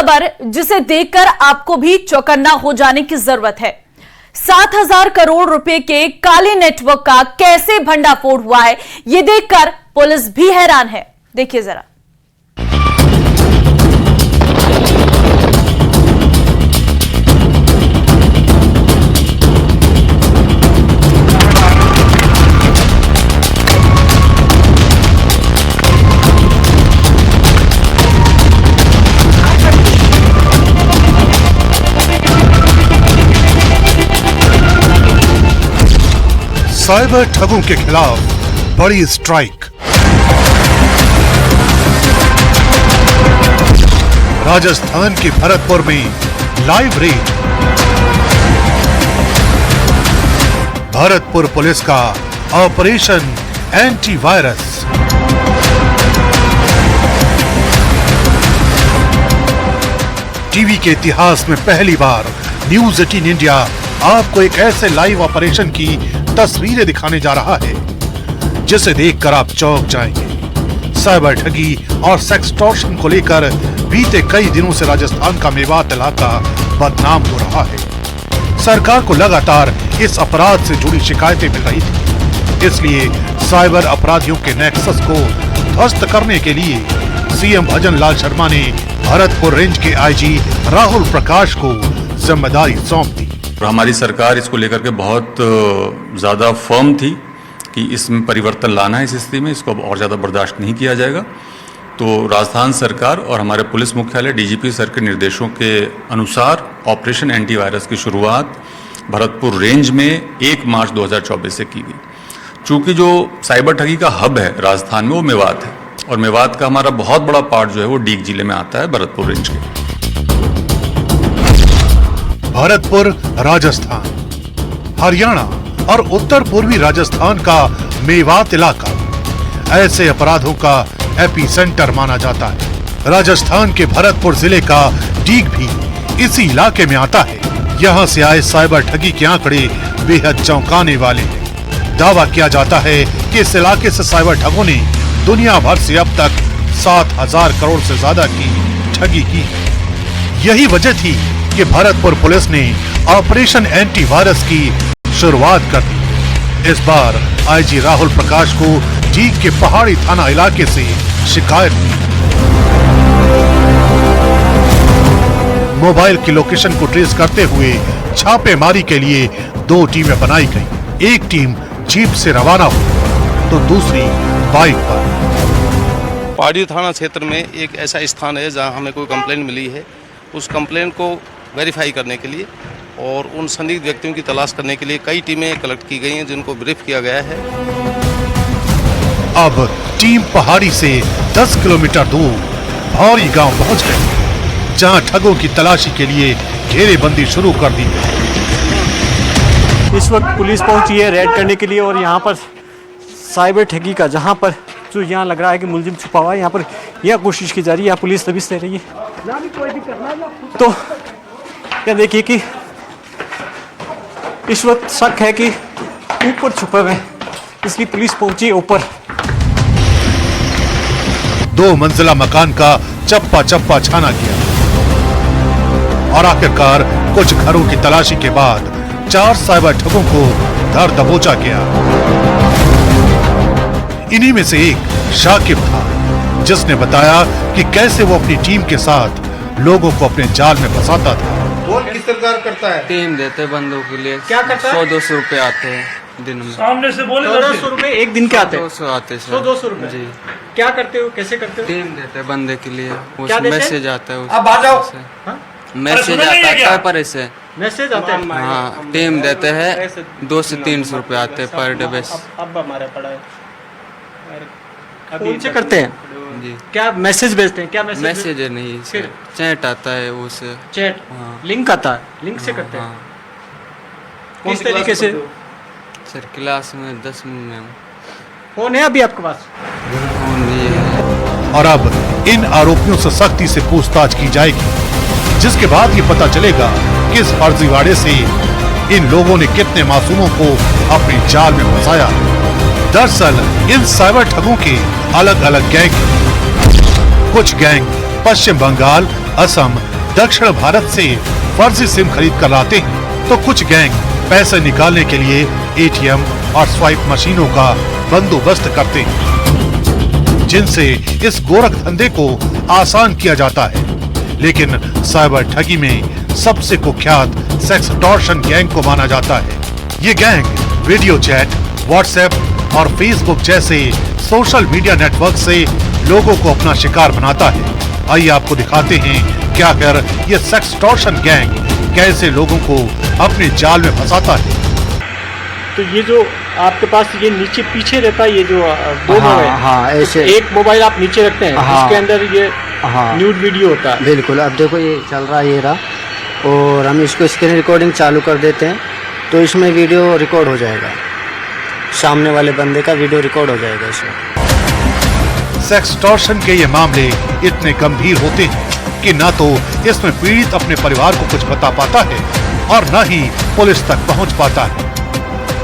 खबर जिसे देखकर आपको भी चौकन्ना हो जाने की जरूरत है। 7,000 करोड़ रुपए के काले नेटवर्क का कैसे भंडाफोड़ हुआ है, ये देखकर पुलिस भी हैरान है। देखिए जरा। साइबर ठगों के खिलाफ बड़ी स्ट्राइक। राजस्थान के भरतपुर में लाइव रेड। भरतपुर पुलिस का ऑपरेशन एंटीवायरस। टीवी के इतिहास में पहली बार न्यूज 18 इंडिया आपको एक ऐसे लाइव ऑपरेशन की तस्वीरें दिखाने जा रहा है जिसे देखकर आप चौंक जाएंगे। साइबर ठगी और सेक्सटॉर्शन को लेकर बीते कई दिनों से राजस्थान का मेवात इलाका बदनाम हो रहा है। सरकार को लगातार इस अपराध से जुड़ी शिकायतें मिल रही थी, इसलिए साइबर अपराधियों के नेक्सस को ध्वस्त करने के लिए सीएम भजन लाल शर्मा ने भरतपुर रेंज के आईजी राहुल प्रकाश को जिम्मेदारी सौंप दी। हमारी सरकार इसको लेकर के बहुत ज़्यादा फर्म थी कि इसमें परिवर्तन लाना है इस स्थिति में, इसको अब और ज़्यादा बर्दाश्त नहीं किया जाएगा। तो राजस्थान सरकार और हमारे पुलिस मुख्यालय डीजीपी सर के निर्देशों के अनुसार ऑपरेशन एंटीवायरस की शुरुआत भरतपुर रेंज में 1 मार्च 2024 से की गई। चूँकि जो साइबर ठगी का हब है राजस्थान में वो मेवात है, और मेवात का हमारा बहुत बड़ा पार्ट जो है वो डीग जिले में आता है, भरतपुर रेंज के। भरतपुर राजस्थान, हरियाणा और उत्तर पूर्वी राजस्थान का मेवात इलाका ऐसे अपराधों का एपी सेंटर माना जाता है। राजस्थान के भरतपुर जिले का डीग भी इसी इलाके में आता है। यहाँ से आए साइबर ठगी के आंकड़े बेहद चौंकाने वाले हैं। दावा किया जाता है कि इस इलाके से साइबर ठगों ने दुनिया भर से अब तक 7,000 करोड़ से ज्यादा की ठगी की। यही वजह थी कि भरतपुर पुलिस ने ऑपरेशन एंटीवायरस की शुरुआत कर दी। इस बार आईजी राहुल प्रकाश को डीग के पहाड़ी थाना इलाके से शिकायत मिली। मोबाइल की लोकेशन को ट्रेस करते हुए छापेमारी के लिए 2 टीमें बनाई गई। एक टीम जीप से रवाना हुई तो दूसरी बाइक पर। पहाड़ी थाना क्षेत्र में एक ऐसा स्थान है जहां हमें कोई कंप्लेंट मिली है। उस कंप्लेंट को वेरीफाई करने के लिए और उन संदिग्ध व्यक्तियों की तलाश करने के लिए कई टीमें कलेक्ट की गई हैं, जिनको ब्रीफ किया गया है। अब टीम पहाड़ी से 10 किलोमीटर दूर भौरी गांव पहुंच गई, जहां ठगों की तलाशी के लिए घेरेबंदी शुरू कर दी। इस वक्त पुलिस पहुंची है रेड करने के लिए, और यहाँ पर साइबर ठगी का जहाँ पर जो यहाँ लग रहा है कि मुलजिम छुपा हुआ है, यहाँ पर यह कोशिश की जा रही है। यहाँ पुलिस तभी से रही है। तो क्या देखिए कि इस वक्त शक है कि ऊपर छुपे हुए, इसलिए पुलिस पहुंची ऊपर। 2 मंजिला मकान का चप्पा चप्पा छाना किया और आखिरकार कुछ घरों की तलाशी के बाद 4 साइबर ठगों को धर दबोचा गया। इन्हीं में से एक शाकिब था, जिसने बताया कि कैसे वो अपनी टीम के साथ लोगों को अपने जाल में फंसाता था। कौन किस प्रकार करता है? टीम देते बंदों के लिए। क्या करता है? 100-200 रुपए आते हैं दिन में। सामने से बोले 100 रुपए एक दिन के आते हैं। 200 आते हैं। 100-200 रुपए जी। क्या करते हो, कैसे करते हो? टीम देते हैं बंदे के लिए। क्या देते हैं? मैसेज आता है। अब आ जाओ। मैसेज आता है पर से। मैसेज आता है। हाँ, टीम देते हैं 200 से 300 रुपए आते हैं पर डे बेस। अब हमारा पड़ा है। कौन से करते हैं? जी। क्या मैसेज भेजते हैं? क्या मैसेज है नहीं, फिर? चैट आता है उसे। चैट, हाँ। लिंक आता है, लिंक से करते हैं। किस तरीके से? सर क्लास में 10 में हूँ। फोन है अभी आपके पास? फोन भी है। और अब इन आरोपियों से सख्ती से पूछताछ की जाएगी, जिसके बाद ये पता चलेगा कि इस फर्जीवाड़े से इन लोगों ने कितने मासूमों को अपने जाल में फंसाया। दरअसल इन साइबर ठगों के अलग अलग गैंग, कुछ गैंग पश्चिम बंगाल, असम, दक्षिण भारत से फर्जी सिम खरीद कर लाते हैं, तो कुछ गैंग पैसे निकालने के लिए एटीएम और स्वाइप मशीनों का बंदोबस्त करते हैं, जिनसे इस गोरख धंधे को आसान किया जाता है। लेकिन साइबर ठगी में सबसे कुख्यात सेक्सटॉर्शन गैंग को माना जाता है। ये गैंग वीडियो चैट, व्हाट्सएप और फेसबुक जैसे सोशल मीडिया नेटवर्क से लोगों को अपना शिकार बनाता है। आइए आपको दिखाते हैं कि आखिर ये सेक्सटॉर्शन गैंग कैसे लोगों को अपने जाल में फंसाता है। तो ये जो आपके पास ये नीचे पीछे रहता है, ये जो दोनों है, हाँ ऐसे एक मोबाइल आप नीचे रखते हैं, हाँ, इसके अंदर ये हाँ न्यूड वीडियो होता है। बिल्कुल। अब देखो ये चल रहा है, ये रहा, और हम इसको स्क्रीन रिकॉर्डिंग चालू कर देते हैं तो इसमें वीडियो रिकॉर्ड हो जाएगा, सामने वाले बंदे का वीडियो रिकॉर्ड हो जाएगा इसमें। सेक्सटॉर्शन के ये मामले इतने गंभीर होते हैं कि न तो इसमें पीड़ित अपने परिवार को कुछ बता पाता है और न ही पुलिस तक पहुंच पाता है,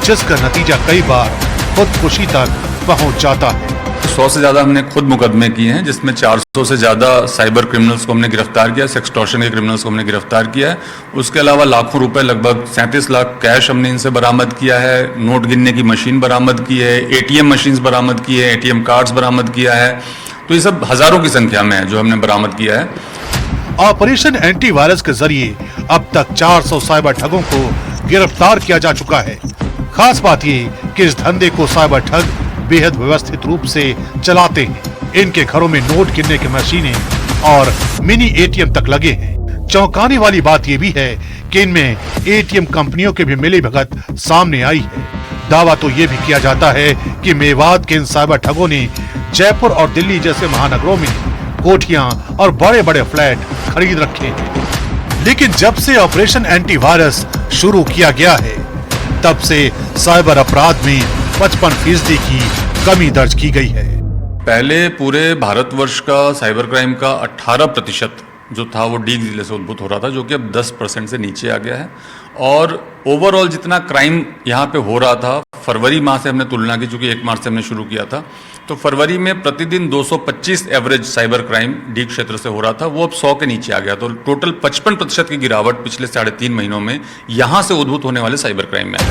जिसका नतीजा कई बार खुदकुशी तक पहुंच जाता है। 100 से ज्यादा हमने खुद मुकदमे किए हैं, जिसमें 400 से ज्यादा साइबर क्रिमिनल्स को हमने गिरफ्तार किया, सेक्सटॉर्शन के क्रिमिनल्स को हमने गिरफ्तार किया है। उसके अलावा लाखों रुपए, लगभग 37 लाख कैश हमने इनसे बरामद किया है, नोट गिनने की मशीन बरामद की है, एटीएम मशीन बरामद की है, एटीएम कार्ड्स बरामद किया है। तो ये सब हजारों की संख्या में है जो हमने बरामद किया है। ऑपरेशन एंटीवायरस के जरिए अब तक 400 साइबर ठगों को गिरफ्तार किया जा चुका है। खास बात ये कि इस धंधे को साइबर ठग बेहद व्यवस्थित रूप से चलाते हैं। इनके घरों में नोट गिनने की मशीनें और मिनी एटीएम तक लगे हैं। चौंकाने वाली बात ये भी है कि इनमें एटीएम कंपनियों के भी मिलीभगत सामने आई है। दावा तो ये भी किया जाता है कि मेवात के इन साइबर ठगों ने जयपुर और दिल्ली जैसे महानगरों में कोठियां और बड़े बड़े फ्लैट खरीद रखे हैं। लेकिन जब से ऑपरेशन एंटीवायरस शुरू किया गया है, तब से साइबर अपराध में 55% की कमी दर्ज की गई है। पहले पूरे भारतवर्ष का साइबर क्राइम का 18% जो था वो डी जिले से उद्भूत हो रहा था, जो कि अब 10% से नीचे आ गया है। और ओवरऑल जितना क्राइम यहाँ पे हो रहा था, फरवरी माह से हमने तुलना की, चूंकि 1 मार्च से हमने शुरू किया था, तो फरवरी में प्रतिदिन 225 एवरेज साइबर क्राइम डी क्षेत्र से हो रहा था, वो अब 100 के नीचे आ गया। तो टोटल 55% की गिरावट पिछले 3.5 महीनों में यहाँ से उद्भूत होने वाले साइबर क्राइम में है।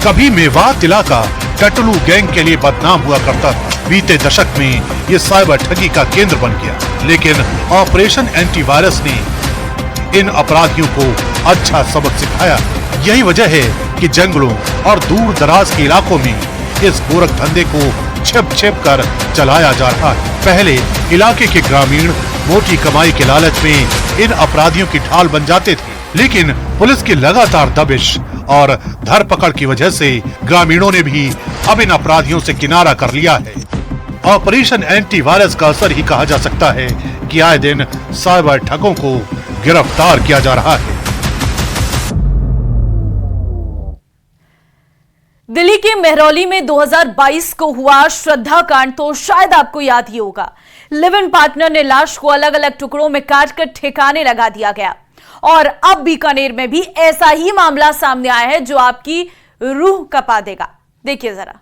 कभी मेवात इलाका टटलू गैंग के लिए बदनाम हुआ करता था। बीते दशक में ये साइबर ठगी का केंद्र बन गया, लेकिन ऑपरेशन एंटीवायरस ने इन अपराधियों को अच्छा सबक सिखाया। यही वजह है कि जंगलों और दूर दराज के इलाकों में इस गोरख धंधे को छिप छिप कर चलाया जा रहा है। पहले इलाके के ग्रामीण मोटी कमाई के लालच में इन अपराधियों की ढाल बन जाते थे, लेकिन पुलिस की लगातार दबिश और धरपकड़ की वजह से ग्रामीणों ने भी अब इन अपराधियों से किनारा कर लिया है। ऑपरेशन एंटीवायरस का असर ही कहा जा सकता है कि आए दिन साइबर ठगों को गिरफ्तार किया जा रहा है। दिल्ली के मेहरौली में 2022 को हुआ श्रद्धा कांड तो शायद आपको याद ही होगा। लिव इन पार्टनर ने लाश को अलग अलग टुकड़ों में काटकर ठिकाने लगा दिया गया, और अब बीकानेर में भी ऐसा ही मामला सामने आया है जो आपकी रूह कपा देगा। देखिए जरा।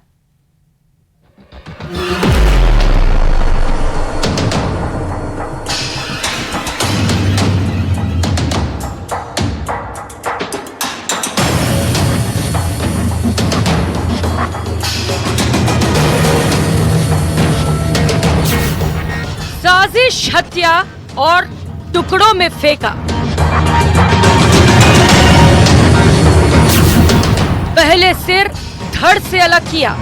साजिश, हत्या और टुकड़ों में फेंका। पहले सिर धड़ से अलग किया,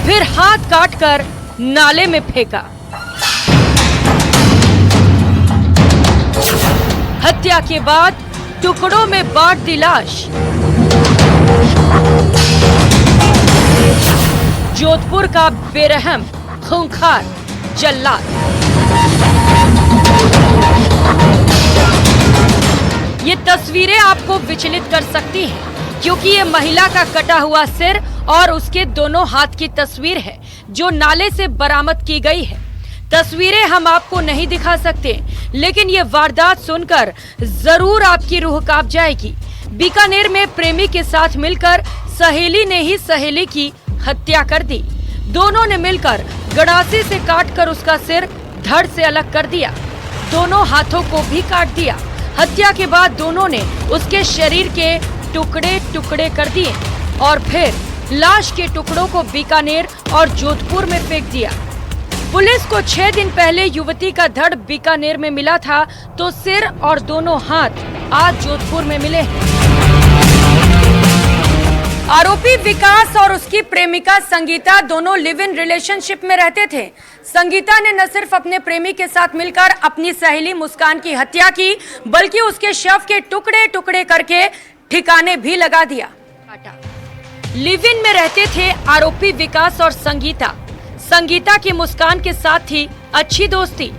फिर हाथ काटकर नाले में फेंका। हत्या के बाद टुकड़ों में बांट दी लाश। जोधपुर का बेरहम खूंखार जल्लाद। ये तस्वीरें आपको विचलित कर सकती हैं, क्योंकि ये महिला का कटा हुआ सिर और उसके दोनों हाथ की तस्वीर है जो नाले से बरामद की गई है। तस्वीरें हम आपको नहीं दिखा सकते, लेकिन ये वारदात सुनकर जरूर आपकी रूह कांप जाएगी। बीकानेर में प्रेमी के साथ मिलकर सहेली ने ही सहेली की हत्या कर दी। दोनों ने मिलकर गड़ासे से काटकर उसका सिर धड़ से अलग कर दिया। दोनों हाथों को भी काट दिया। हत्या के बाद दोनों ने उसके शरीर के टुकड़े टुकड़े कर दिए और फिर लाश के टुकड़ों को बीकानेर और जोधपुर में फेंक दिया। पुलिस को 6 दिन पहले युवती का धड़ बीकानेर में मिला था, तो सिर और दोनों हाथ आज जोधपुर में मिले हैं। आरोपी विकास और उसकी प्रेमिका संगीता दोनों लिव इन रिलेशनशिप में रहते थे। संगीता ने न सिर्फ अपने प्रेमी के साथ मिलकर अपनी सहेली मुस्कान की हत्या की, बल्कि उसके शव के टुकड़े टुकड़े करके ठिकाने भी लगा दिया। लिव इन में रहते थे आरोपी विकास और संगीता। संगीता की मुस्कान के साथ थी अच्छी दोस्ती।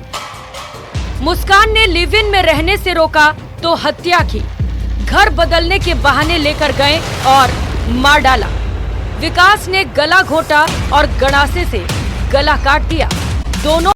मुस्कान ने लिव इन में रहने से रोका तो हत्या की। घर बदलने के बहाने लेकर गए और मार डाला। विकास ने गला घोटा और गड़ासे से गला काट दिया। दोनों